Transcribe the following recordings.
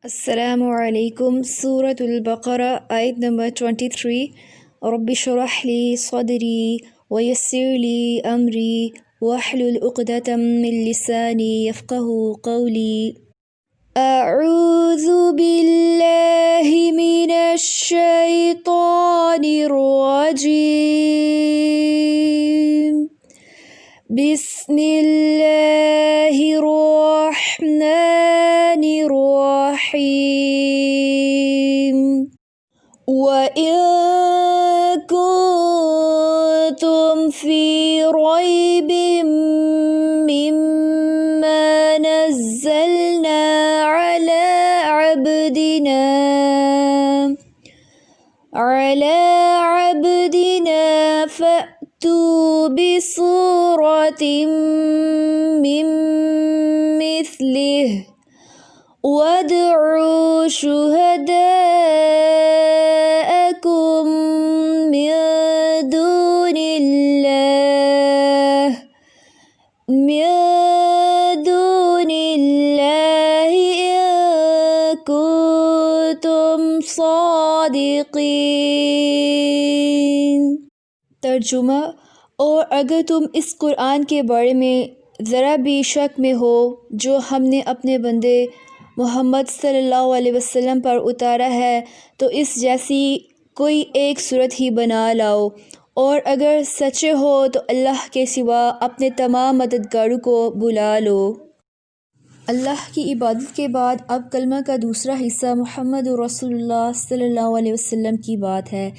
السلام علیکم۔ سورۃ البقرہ آیت نمبر 23۔ رب اشرح لی صدری ویسر لی امری واحلل عقدۃ من لسانی یفقہوا قولی۔ اعوذ باللہ من الشیطان الرجیم، بسم اللہ الرحمن الرحیم۔ وَإِن كُنتُمْ فِي رَيْبٍ مِّمَّا نَزَّلْنَا عَلَىٰ عَبْدِنَا فَأْتُوا بِسُورَةٍ مِّن مِّثْلِهِ وَادْعُوا شُهَدَاءَكُم مِّن دُونِ اللَّهِ إِن كُنتُمْ صَادِقِينَ۔ ترجمہ: اور اگر تم اس قرآن کے بارے میں ذرا بھی شک میں ہو جو ہم نے اپنے بندے محمد صلی اللہ علیہ وسلم پر اتارا ہے تو اس جیسی کوئی ایک صورت ہی بنا لاؤ، اور اگر سچے ہو تو اللہ کے سوا اپنے تمام مددگاروں کو بلا لو۔ اللہ کی عبادت کے بعد اب کلمہ کا دوسرا حصہ محمد رسول اللہ صلی اللہ علیہ وسلم کی بات ہے۔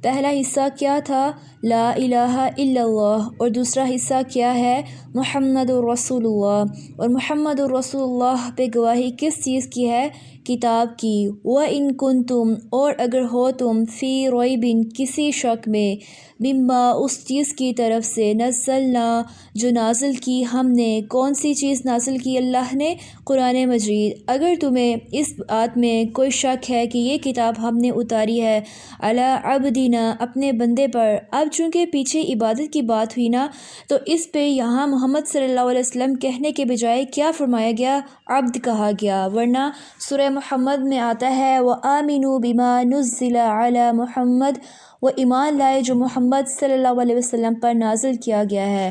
پہلا حصہ کیا تھا؟ لا الہ الا اللہ، اور دوسرا حصہ کیا ہے؟ محمد رسول اللہ۔ اور محمد رسول اللہ پہ گواہی کس چیز کی ہے؟ کتاب کی۔ وَإِن كُنتُم، اور اگر ہو تم، فی ریب، کسی شک میں، مما، اس چیز کی طرف سے، نزلنا، جو نازل کی ہم نے۔ کون سی چیز نازل کی اللہ نے؟ قرآن مجید۔ اگر تمہیں اس بات میں کوئی شک ہے کہ یہ کتاب ہم نے اتاری ہے علی عبدنا، اپنے بندے پر، اب چونکہ پیچھے عبادت کی بات ہوئی نا، تو اس پہ یہاں محمد صلی اللہ علیہ وسلم کہنے کے بجائے کیا فرمایا گیا؟ عبد کہا گیا، ورنہ سورہ محمد میں آتا ہے وَآمِنُوا بِمَا نُزِّلَ عَلَى مُحَمَّد، وہ ایمان لائے جو محمد صلی اللہ علیہ وسلم پر نازل کیا گیا ہے۔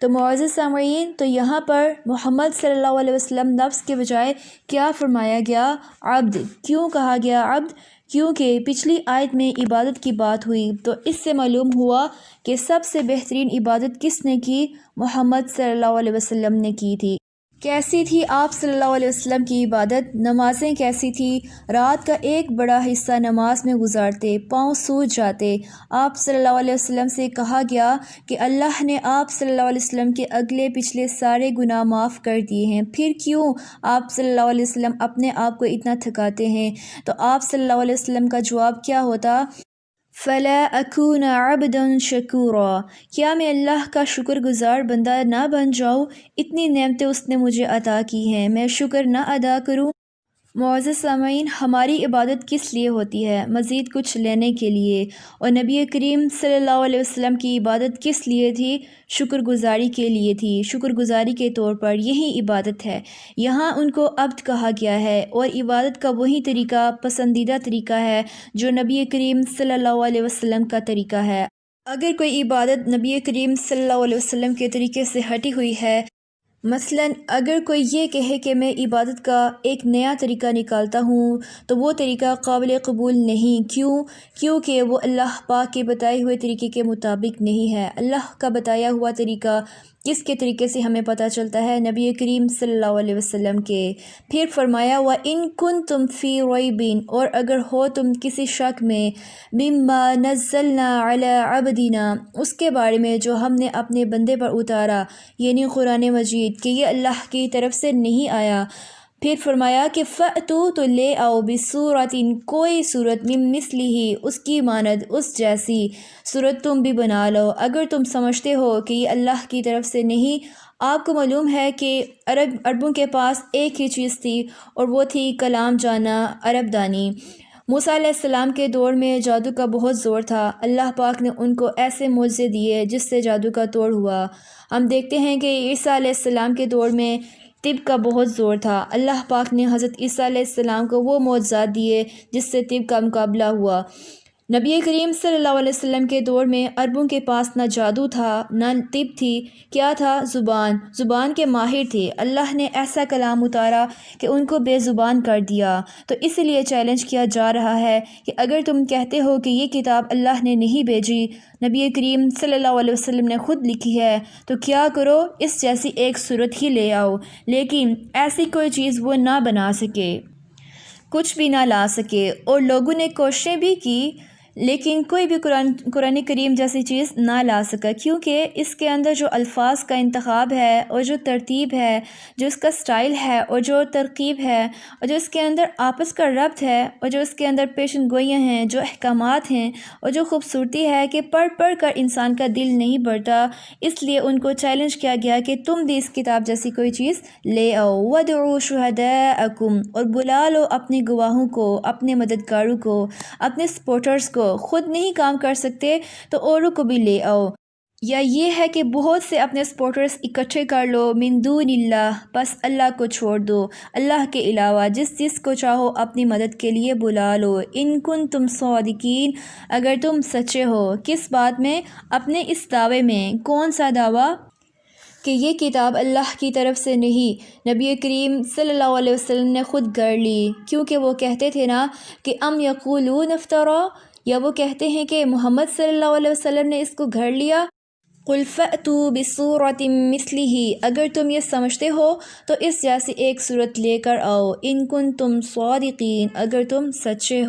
تو معزز سامعین، تو یہاں پر محمد صلی اللہ علیہ وسلم لفظ کے بجائے کیا فرمایا گیا؟ عبد۔ کیوں کہا گیا عبد؟ کیونکہ پچھلی آیت میں عبادت کی بات ہوئی، تو اس سے معلوم ہوا کہ سب سے بہترین عبادت کس نے کی؟ محمد صلی اللہ علیہ وسلم نے کی تھی۔ کیسی تھی آپ صلی اللہ علیہ وسلم کی عبادت؟ نمازیں کیسی تھی؟ رات کا ایک بڑا حصہ نماز میں گزارتے، پاؤں سوج جاتے۔ آپ صلی اللہ علیہ وسلم سے کہا گیا کہ اللہ نے آپ صلی اللہ علیہ وسلم کے اگلے پچھلے سارے گناہ معاف کر دیے ہیں، پھر کیوں آپ صلی اللہ علیہ وسلم اپنے آپ کو اتنا تھکاتے ہیں؟ تو آپ صلی اللہ علیہ وسلم کا جواب کیا ہوتا؟ فَلَا أَكُونَ عَبْدًا شَكُورًا، کیا میں اللہ کا شکر گزار بندہ نہ بن جاؤں؟ اتنی نعمتیں اس نے مجھے عطا کی ہیں، میں شکر نہ ادا کروں؟ معزز سامعین، ہماری عبادت کس لیے ہوتی ہے؟ مزید کچھ لینے کے لیے۔ اور نبی کریم صلی اللہ علیہ وسلم کی عبادت کس لیے تھی؟ شکر گزاری کے لیے تھی، شکر گزاری کے طور پر، یہی عبادت ہے۔ یہاں ان کو عبد کہا گیا ہے، اور عبادت کا وہی طریقہ پسندیدہ طریقہ ہے جو نبی کریم صلی اللہ علیہ وسلم کا طریقہ ہے۔ اگر کوئی عبادت نبی کریم صلی اللہ علیہ وسلم کے طریقے سے ہٹی ہوئی ہے، مثلاً اگر کوئی یہ کہے کہ میں عبادت کا ایک نیا طریقہ نکالتا ہوں، تو وہ طریقہ قابل قبول نہیں۔ کیونکہ وہ اللہ پاک کے بتائے ہوئے طریقے کے مطابق نہیں ہے۔ اللہ کا بتایا ہوا طریقہ کس کے طریقے سے ہمیں پتہ چلتا ہے؟ نبی کریم صلی اللہ علیہ وسلم کے۔ پھر فرمایا وَإِن كُنتُمْ فِي رَيْبٍ، اور اگر ہو تم کسی شک میں، مِمَّا نَزَّلْنَا عَلَىٰ عَبْدِنَا، اس کے بارے میں جو ہم نے اپنے بندے پر اتارا، یعنی قرآن مجید، کہ یہ اللہ کی طرف سے نہیں آیا۔ پھر فرمایا کہ فَأْتُوا، تو لے آؤ، بِسُورَةٍ، کوئی صورت، مِن مِثْلِهِ، اس کی مانند، اس جیسی صورت تم بھی بنا لو۔ اگر تم سمجھتے ہو کہ یہ اللہ کی طرف سے نہیں، آپ کو معلوم ہے کہ عربوں کے پاس ایک ہی چیز تھی، اور وہ تھی کلام جانا، عرب دانی۔ موسیٰ علیہ السلام کے دور میں جادو کا بہت زور تھا۔ اللہ پاک نے ان کو ایسے معجزے دیے جس سے جادو کا توڑ ہوا۔ ہم دیکھتے ہیں کہ عیسیٰ علیہ السلام کے دور میں طب کا بہت زور تھا۔ اللہ پاک نے حضرت عیسیٰ علیہ السلام کو وہ معجزات دیے جس سے طب کا مقابلہ ہوا۔ نبی کریم صلی اللہ علیہ وسلم کے دور میں عربوں کے پاس نہ جادو تھا نہ طب تھی، کیا تھا؟ زبان کے ماہر تھے۔ اللہ نے ایسا کلام اتارا کہ ان کو بے زبان کر دیا۔ تو اس لیے چیلنج کیا جا رہا ہے کہ اگر تم کہتے ہو کہ یہ کتاب اللہ نے نہیں بھیجی، نبی کریم صلی اللہ علیہ وسلم نے خود لکھی ہے، تو کیا کرو، اس جیسی ایک صورت ہی لے آؤ۔ لیکن ایسی کوئی چیز وہ نہ بنا سکے، کچھ بھی نہ لا سکے، اور لوگوں نے کوششیں بھی کی لیکن کوئی بھی قرآن کریم جیسی چیز نہ لا سکا، کیونکہ اس کے اندر جو الفاظ کا انتخاب ہے اور جو ترتیب ہے، جو اس کا سٹائل ہے اور جو ترکیب ہے اور جو اس کے اندر آپس کا ربط ہے اور جو اس کے اندر پیشن گوئیاں ہیں، جو احکامات ہیں اور جو خوبصورتی ہے کہ پڑھ کر انسان کا دل نہیں بھرتا، اس لیے ان کو چیلنج کیا گیا کہ تم بھی اس کتاب جیسی کوئی چیز لے آؤ۔ وَادْعُوا شُهَدَاءَكُمْ، اور بلا لو اپنے گواہوں کو، اپنے مددگاروں کو، اپنے سپورٹرز کو۔ خود نہیں کام کر سکتے تو اوروں کو بھی لے آؤ، یا یہ ہے کہ بہت سے اپنے سپورٹرز اکٹھے کر لو، من دون اللہ، بس اللہ کو چھوڑ دو، اللہ کے علاوہ جس کو چاہو اپنی مدد کے لیے بلا لو۔ ان کنتم صادقین، اگر تم سچے ہو، کس بات میں؟ اپنے اس دعوے میں۔ کون سا دعویٰ؟ کہ یہ کتاب اللہ کی طرف سے نہیں، نبی کریم صلی اللہ علیہ وسلم نے خود گھڑ لی، کیونکہ وہ کہتے تھے نا کہ ام یقولون افترا، یا وہ کہتے ہیں کہ محمد صلی اللہ علیہ وسلم نے اس کو گھڑ لیا۔ قل فأتوا بسورة مثلہ، اگر تم یہ سمجھتے ہو تو اس جیسی ایک صورت لے کر آؤ، ان کنتم صادقین، اگر تم سچے ہو۔